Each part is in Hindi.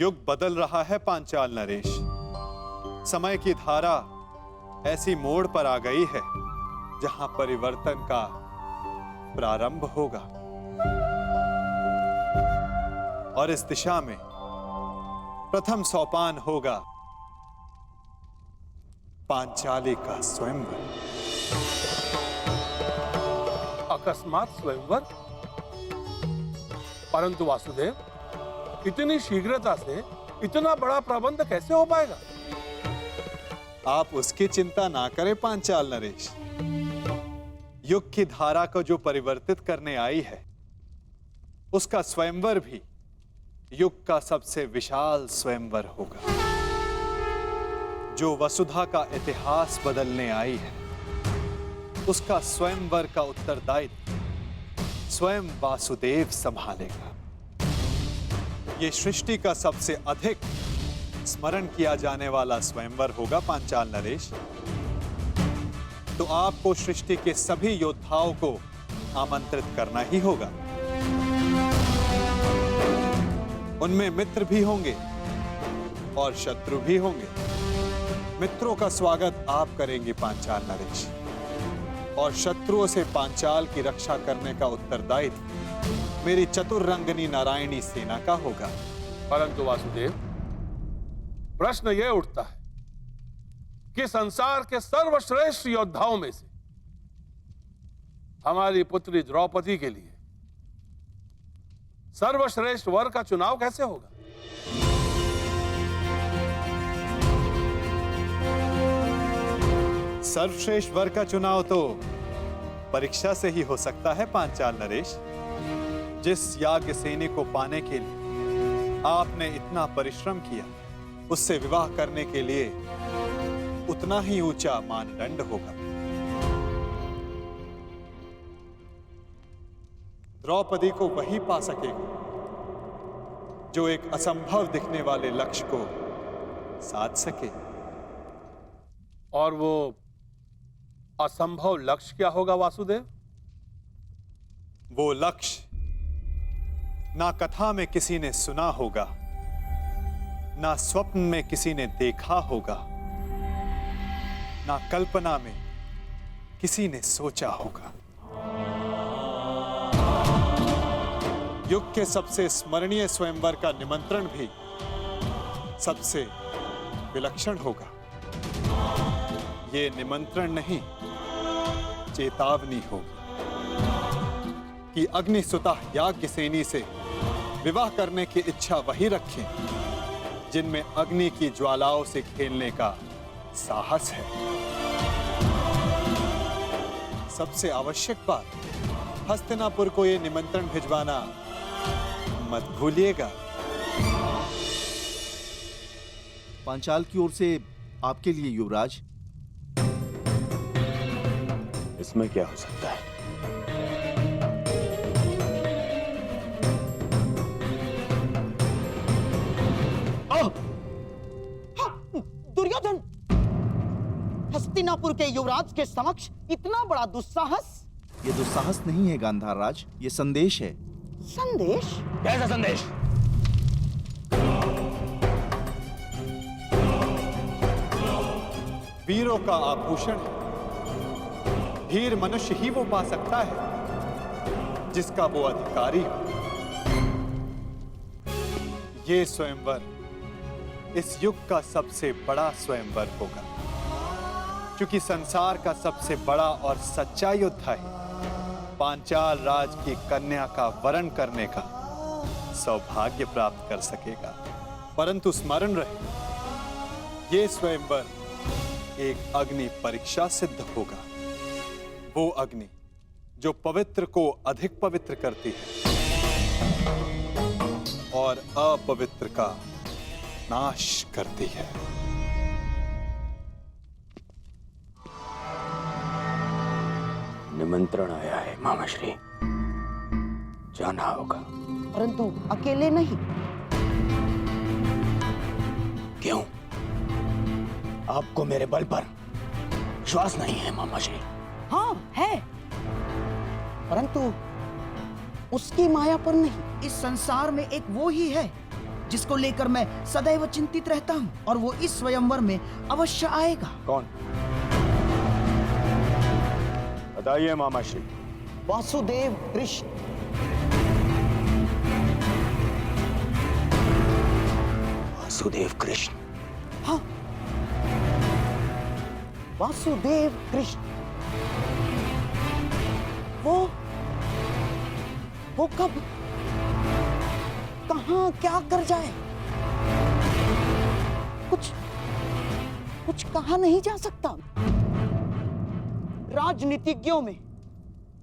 युग बदल रहा है पांचाल नरेश। समय की धारा ऐसी मोड़ पर आ गई है जहां परिवर्तन का प्रारंभ होगा और इस दिशा में प्रथम सोपान होगा पांचाली का स्वयंवर। अकस्मात स्वयंवर? परंतु वासुदेव, इतनी शीघ्रता से इतना बड़ा प्रबंध कैसे हो पाएगा? आप उसकी चिंता ना करें पांचाल नरेश। युग की धारा को जो परिवर्तित करने आई है, उसका स्वयंवर भी युग का सबसे विशाल स्वयंवर होगा। जो वसुधा का इतिहास बदलने आई है, उसका स्वयंवर का उत्तरदायित्व स्वयं वासुदेव संभालेगा। ये सृष्टि का सबसे अधिक स्मरण किया जाने वाला स्वयंवर होगा पांचाल नरेश। तो आपको सृष्टि के सभी योद्धाओं को आमंत्रित करना ही होगा। उनमें मित्र भी होंगे और शत्रु भी होंगे। मित्रों का स्वागत आप करेंगे पांचाल नरेश, और शत्रुओं से पांचाल की रक्षा करने का उत्तरदायित्व मेरी चतुर्रंगनी नारायणी सेना का होगा। परंतु वासुदेव, प्रश्न यह उठता है कि संसार के सर्वश्रेष्ठ योद्धाओं में से हमारी पुत्री द्रौपदी के लिए सर्वश्रेष्ठ वर का चुनाव कैसे होगा? सर्वश्रेष्ठ वर का चुनाव तो परीक्षा से ही हो सकता है पांचाल नरेश। जिस याज्ञ सेनी को पाने के लिए आपने इतना परिश्रम किया, उससे विवाह करने के लिए उतना ही ऊंचा मानदंड होगा। द्रौपदी को वही पा सकेगा जो एक असंभव दिखने वाले लक्ष्य को साध सके। और वो असंभव लक्ष्य क्या होगा वासुदेव? वो लक्ष्य ना कथा में किसी ने सुना होगा, ना स्वप्न में किसी ने देखा होगा, ना कल्पना में किसी ने सोचा होगा। युग के सबसे स्मरणीय स्वयंवर का निमंत्रण भी सबसे विलक्षण होगा। ये निमंत्रण नहीं, चेतावनी होगी कि अग्निसुता याज्ञसेनी से विवाह करने की इच्छा वही रखें जिनमें अग्नि की ज्वालाओं से खेलने का साहस है। सबसे आवश्यक बात, हस्तिनापुर को यह निमंत्रण भिजवाना मत भूलिएगा। पांचाल की ओर से आपके लिए युवराज। इसमें क्या हो सकता है? दुर्योधन, हस्तिनापुर के युवराज के समक्ष इतना बड़ा दुस्साहस? ये दुस्साहस नहीं है गांधार राज, ये संदेश है। संदेश? कैसा संदेश? वीरों का आभूषण है। वीर मनुष्य ही वो पा सकता है जिसका वो अधिकारी हो। ये स्वयंवर इस युग का सबसे बड़ा स्वयंवर होगा, क्योंकि संसार का सबसे बड़ा और सच्चा योद्धा ही पांचाल राज की कन्या का वरण करने का सौभाग्य प्राप्त कर सकेगा। परंतु स्मरण रहे, ये स्वयंवर एक अग्नि परीक्षा सिद्ध होगा। वो अग्नि जो पवित्र को अधिक पवित्र करती है और अपवित्र का नाश करती है। निमंत्रण आया है मामाश्री, जाना होगा। परंतु अकेले नहीं। क्यों? आपको मेरे बल पर विश्वास नहीं है मामाश्री? हाँ है, परंतु उसकी माया पर नहीं। इस संसार में एक वो ही है जिसको लेकर मैं सदैव चिंतित रहता हूँ, और वो इस स्वयंवर में अवश्य आएगा। कौन? बताइए मामा श्री। वासुदेव कृष्ण। वासुदेव कृष्ण? हाँ, वासुदेव कृष्ण। वो कब, कहाँ, क्या कर जाए, कुछ कहा नहीं जा सकता। राजनीतिज्ञों में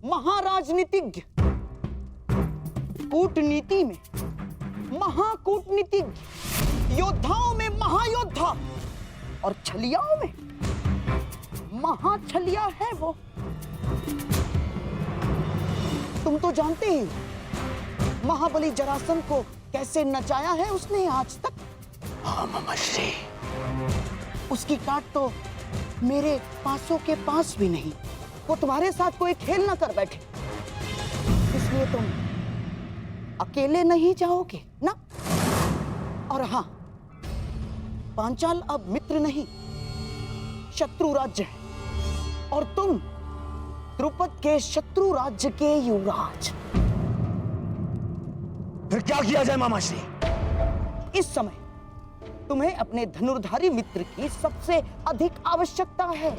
महाराजनीतिज्ञ, कूटनीति में महाकूटनीतिज्ञ, योद्धाओं में महायोद्धा और छलियाओं में महाछलिया है वो। तुम तो जानते ही महाबली जरासंध को कैसे नचाया है उसने आज तक। हाँ मामा श्री। उसकी काट तो मेरे पासों के पास भी नहीं। वो तुम्हारे साथ कोई खेल ना कर बैठे, इसलिए तुम अकेले नहीं जाओगे ना। और हाँ, पांचाल अब मित्र नहीं, शत्रु राज्य है, और तुम द्रुपद के शत्रु राज्य के युवराज। फिर क्या किया जाए मामा श्री? इस समय तुम्हें अपने धनुर्धारी मित्र की सबसे अधिक आवश्यकता है।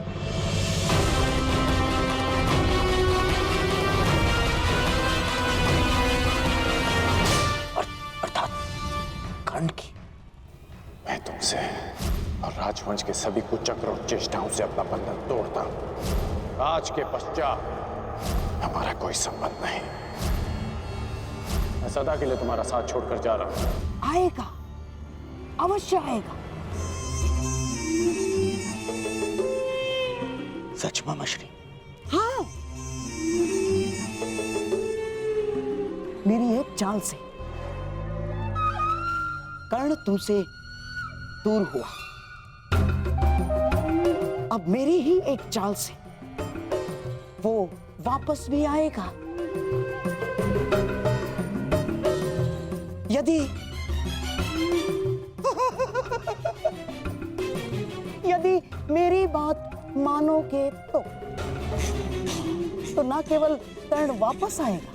अर्थात कर्ण की। मैं तुमसे और राजवंश के सभी कुचक्र और चेष्टाओं से अपना बंधन तोड़ता हूं। आज के पश्चात हमारा कोई संबंध नहीं। मैं सदा के लिए तुम्हारा साथ छोड़कर जा रहा हूं। आएगा, अवश्य आएगा। सच मामा श्री? हाँ, मेरी एक चाल से कर्ण तुमसे दूर हुआ। अब मेरी ही एक चाल से वो वापस भी आएगा। यदि मेरी बात मानोगे तो ना केवल कर्ण वापस आएगा,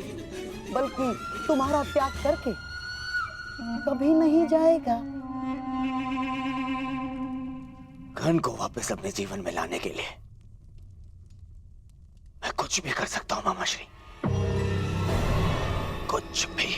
बल्कि तुम्हारा त्याग करके कभी नहीं जाएगा। कर्ण को वापस अपने जीवन में लाने के लिए मैं कुछ भी कर सकता हूं मामा श्री, कुछ भी।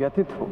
व्यथित हो।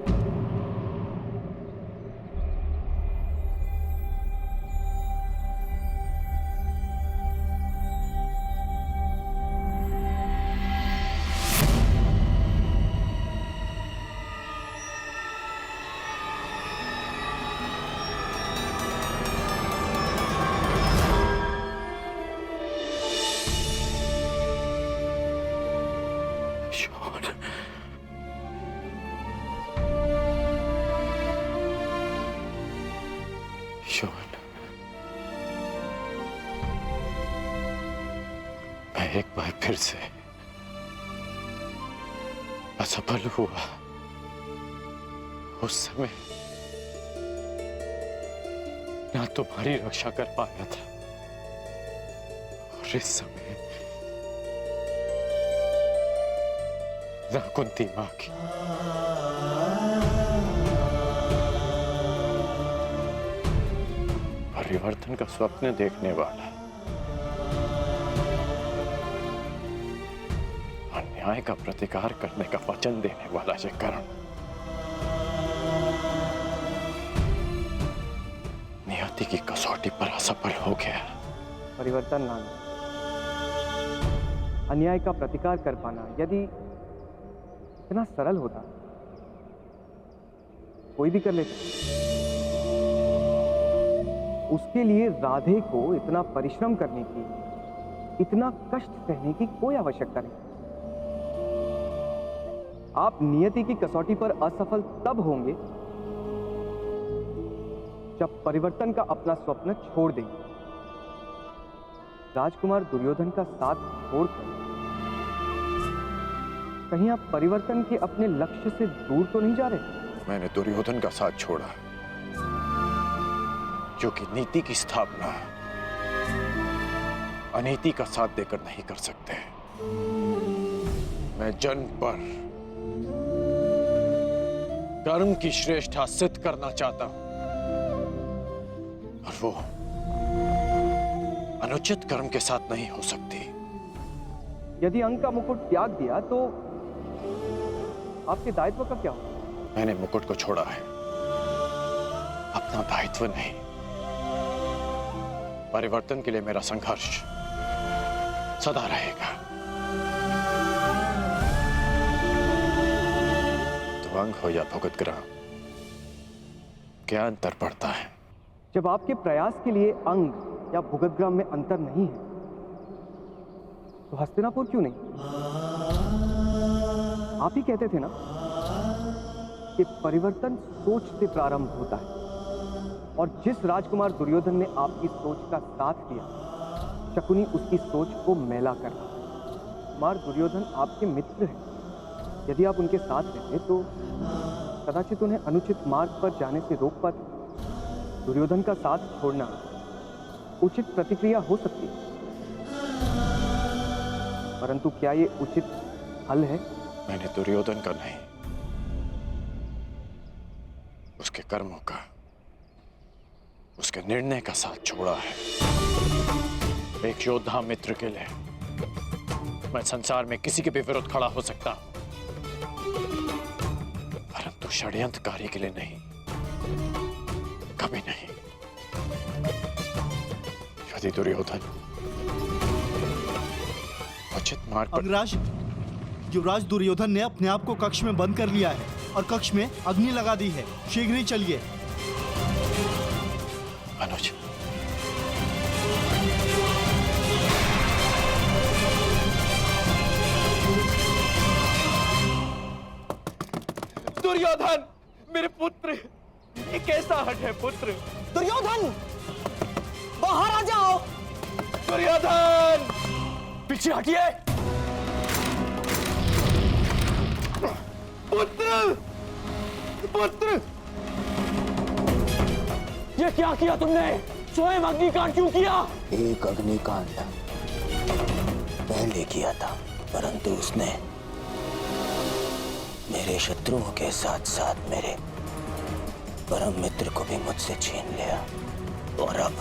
शोन, मैं एक बार फिर से असफल हुआ। उस समय ना तुम्हारी रक्षा कर पाया था, और इस समय ना कुंती मां की। परिवर्तन का स्वप्न देखने वाला, अन्याय का प्रतिकार करने का वचन देने वाला ये कर्ण नियति की कसौटी पर असफल हो गया। परिवर्तन लाना, अन्याय का प्रतिकार कर पाना यदि इतना सरल होता कोई भी कर लेता। उसके लिए राधे को इतना परिश्रम करने की, इतना कष्ट सहने की कोई आवश्यकता नहीं। आप नियति की कसौटी पर असफल तब होंगे जब परिवर्तन का अपना स्वप्न छोड़ देंगे। राजकुमार दुर्योधन का साथ छोड़कर कहीं आप परिवर्तन के अपने लक्ष्य से दूर तो नहीं जा रहे? मैंने दुर्योधन का साथ छोड़ा क्योंकि नीति की स्थापना अनीति का साथ देकर नहीं कर सकते। मैं जन्म पर कर्म की श्रेष्ठता सिद्ध करना चाहता हूं और वो अनुचित कर्म के साथ नहीं हो सकती। यदि अंक का मुकुट त्याग दिया तो आपके दायित्व का क्या होगा? मैंने मुकुट को छोड़ा है, अपना दायित्व नहीं। परिवर्तन के लिए मेरा संघर्ष सदा रहेगा। तो अंग हो या भुगत ग्राम, क्या अंतर पड़ता है? जब आपके प्रयास के लिए अंग या भूगतग्राम में अंतर नहीं है तो हस्तिनापुर क्यों नहीं? आप ही कहते थे ना कि परिवर्तन सोच से प्रारंभ होता है, और जिस राजकुमार दुर्योधन ने आपकी सोच का साथ दिया, शकुनी उसकी सोच को मैला कर रहा। कुमार दुर्योधन आपके मित्र हैं। यदि आप उनके साथ रहते तो कदाचित उन्हें अनुचित मार्ग पर जाने से रोक पाते। दुर्योधन का साथ छोड़ना उचित प्रतिक्रिया हो सकती है, परंतु क्या ये उचित हल है? मैंने दुर्योधन का नहीं, उसके कर्मों का, उसके निर्णय का साथ छोड़ा है। एक योद्धा मित्र के लिए मैं संसार में किसी के भी विरुद्ध खड़ा हो सकता हूं, परंतु षड्यंत्रकारी के लिए नहीं, कभी नहीं। यदि दुर्योधन उचित मार्ग पर... अग्रराज, युवराज दुर्योधन ने अपने आप को कक्ष में बंद कर लिया है और कक्ष में अग्नि लगा दी है। शीघ्र ही चलिए। अनुज, दुर्योधन, मेरे पुत्र, ये कैसा हट है पुत्र? दुर्योधन, बाहर आ जाओ। दुर्योधन, पीछे हटिए। पुत्र, पुत्र, ये क्या किया तुमने? स्वयं अग्निकांड क्यों किया? एक अग्निकांड पहले किया था, परंतु उसने मेरे शत्रुओं के साथ साथ मेरे परम मित्र को भी मुझसे छीन लिया, और अब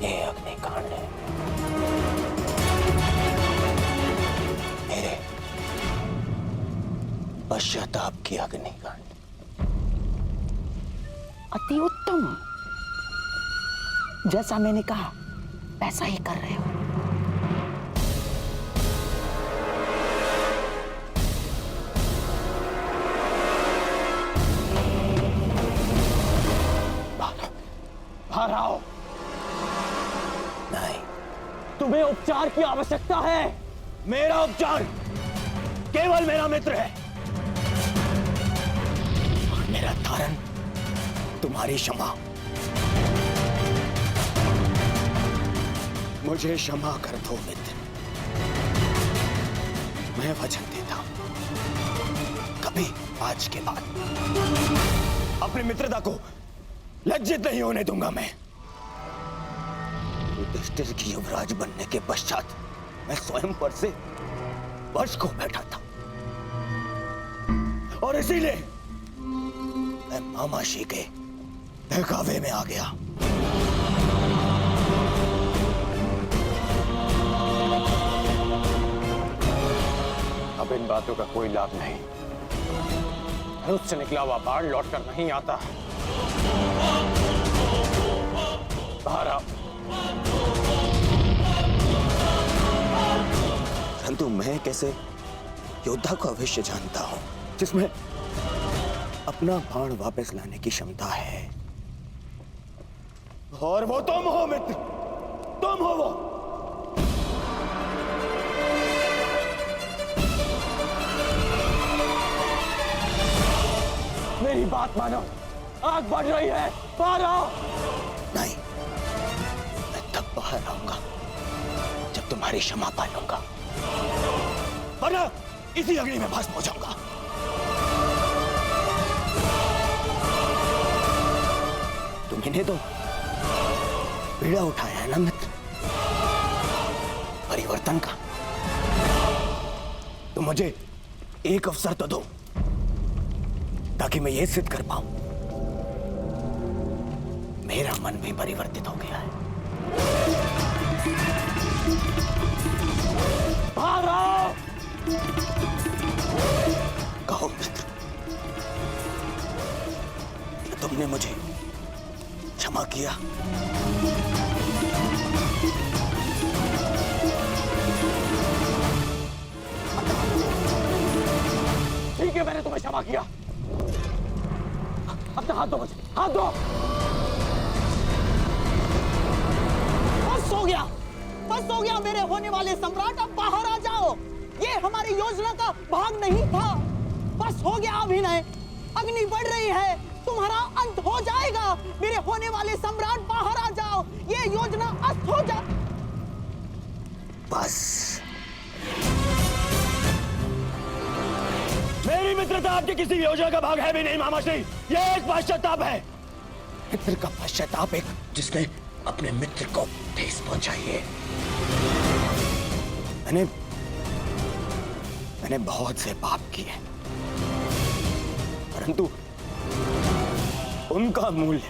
ये अग्निकांड है मेरे पश्चाताप की अग्निकांड। अति उत्तम, जैसा मैंने कहा वैसा ही कर रहे हो। बाहर आओ। नहीं, तुम्हें उपचार की आवश्यकता है। मेरा उपचार केवल मेरा मित्र है, और मेरा तारण तुम्हारी क्षमा। मुझे क्षमा कर दो मित्र, मैं वचन देता हूं, कभी आज के बाद अपनी मित्रता को लज्जित नहीं होने दूंगा। मैं युधिष्ठिर की युवराज बनने के पश्चात मैं स्वयं पर से वश को बैठा था, और इसीलिए मैं मामाशी के बहकावे में आ गया। अब इन बातों का कोई लाभ नहीं। धनुष से निकला हुआ बाण लौटकर नहीं आता। बाहर आओ। परंतु मैं कैसे योद्धा को अवश्य जानता हूं जिसमें अपना बाण वापस लाने की क्षमता है, और वो तुम हो मित्र, तुम हो वो। मेरी बात मानो, आग बढ़ रही है, बाहर आओ। नहीं, मैं तब बाहर आऊंगा जब तुम्हारी क्षमा पालूंगा, वरना इसी अग्नि में भस्म हो जाऊंगा। तुम्हें तो पीड़ा उठाया है ना मित्र, परिवर्तन का। तो मुझे एक अवसर तो दो ताकि मैं ये सिद्ध कर पाऊं मेरा मन भी परिवर्तित हो गया है। बाहर आओ। कहो मित्र, तुमने मुझे क्षमा किया? ठीक है, मैंने तुम्हें क्षमा किया। अपना हाथ दो मुझे, हाथ दो। बस हो गया मेरे होने वाले सम्राट, अब बाहर आ जाओ। ये हमारी योजना का भाग नहीं था। बस हो गया अभिनय। अग्नि बढ़ रही है, तुम्हारा अंत हो जाएगा। मेरे होने वाले सम्राट बाहर आ जाओ, ये योजना अस्त हो जा। बस मेरी मित्रता आपकी किसी योजना का भाग है भी नहीं मामाश्री। यह एक पश्चाताप है। मित्र का पश्चाताप एक जिसने अपने मित्र को ठेस पहुंचाई है। मैंने बहुत से पाप किए, परंतु उनका मूल्य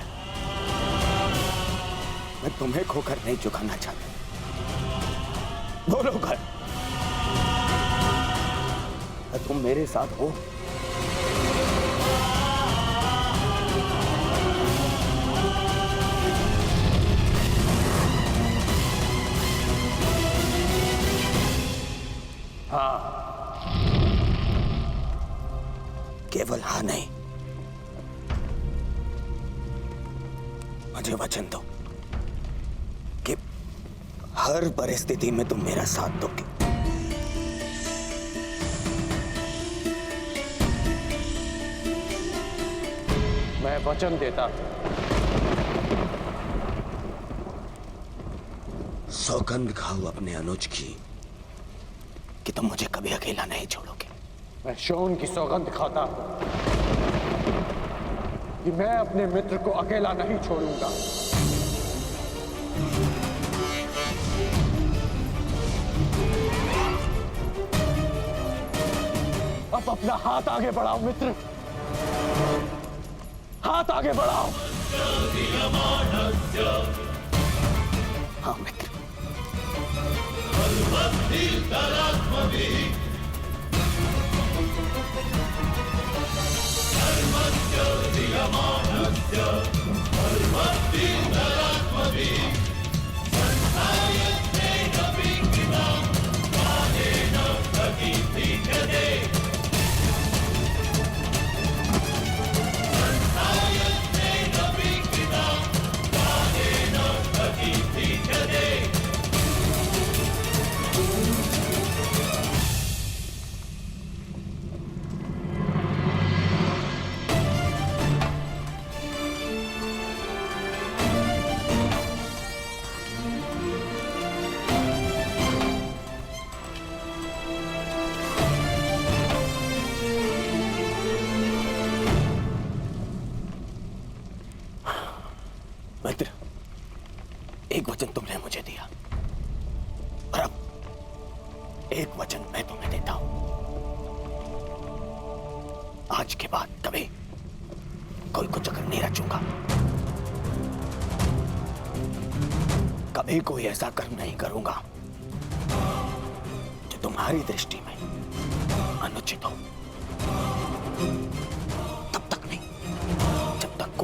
मैं तुम्हें खोकर नहीं चुकाना चाहता। बोलो कर, तुम मेरे साथ हो? हाँ। केवल हाँ नहीं, मुझे वचन दो कि हर परिस्थिति में तुम मेरा साथ दोगे। मैं वचन देता, सौगंध खाओ अपने अनुज की कि तुम मुझे कभी अकेला नहीं छोड़ोगे। मैं शोन की सौगंध खाता कि मैं अपने मित्र को अकेला नहीं छोड़ूंगा। अब अपना हाथ आगे बढ़ाओ मित्र, हाथ आगे बढ़ाओ। हाँ मित्र। मित्र, एक वचन तुमने मुझे दिया और अब एक वचन मैं तुम्हें देता हूं। आज के बाद कभी कोई कुचक्र नहीं रचूंगा, कभी कोई ऐसा कर्म नहीं करूंगा जो तुम्हारी दृष्टि में अनुचित हो।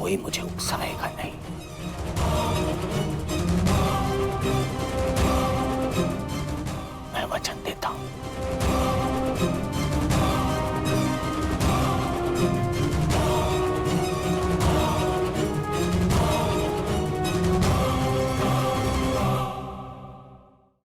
कोई मुझे उकसाएगा नहीं।